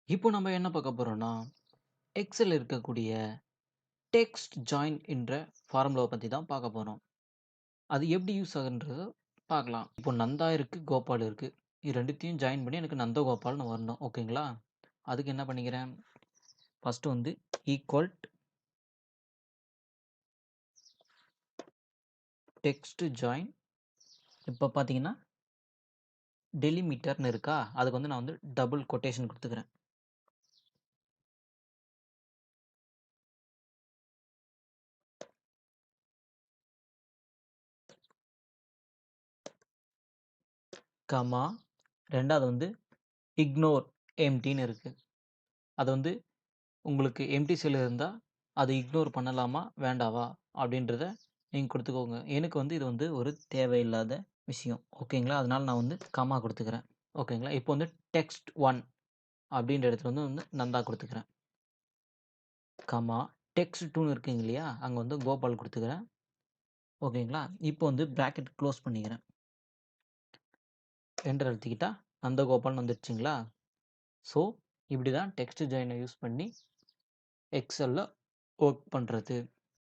இப்போ நம்ம என்ன பார்க்க போறோம்னா, எக்ஸெல்ல இருக்கக்கூடிய டெக்ஸ்ட் ஜாயின் என்ற ஃபார்முலாவ பத்தி தான் பார்க்க போறோம். அது எப்படி யூஸ் ஆகுன்றத பார்க்கலாம். இப்போ நந்தா இருக்கு, கோபால் இருக்கு. இது 2த்தையும் ஜாயின் பண்ணி எனக்கு நந்தகோபால்னு வரணும். ஓகேங்களா? அதுக்கு என்ன பண்ணிக்கிறேன், ஃபர்ஸ்ட்டு வந்து ஈக்குவல் டெக்ஸ்ட் ஜாயின் இப்போ பார்த்தீங்கன்னா, டெலிமிட்டர்ன்னு இருக்கா? அதுக்கு வந்து நான் வந்து டபுள் கொட்டேஷன் குடுத்துக்கிறேன். கமா 2வது வந்து இக்னோர் எம்ப்டின்னு இருக்கு. அது வந்து உங்களுக்கு எம்ப்டி செல் இருந்தா, அத இக்னோர் பண்ணலாமா? வேண்டாவா? அப்படின்றத நீங்க குடுத்துக்கோங்க. எனக்கு வந்து இது வந்து ஒரு தேவையில்லாத விஷயம். ஓகேங்களா? அதனால நான் வந்து கமா குடுத்துக்கிறேன். ஓகேங்களா? இப்போ வந்து டெக்ஸ்ட் 1 அப்படின்ற இடத்துல வந்து நந்தா குடுத்துக்கிறேன். கமா டெக்ஸ்ட் 2ன்னு இருக்குங்க இல்லையா? அங்க வந்து கோபால் குடுத்துக்கிறேன். ஓகேங்களா? இப்போ வந்து பிராக்கெட் குளோஸ் பண்ணிக்கிறேன். என்டர் அழுத்திக்கிட்டா நந்தகோபால்னு வந்துருச்சுங்களா? இப்படி தான் டெக்ஸ்ட் ஜாயின யூஸ் பண்ணி எக்ஸெல்ல வொர்க் பண்றது.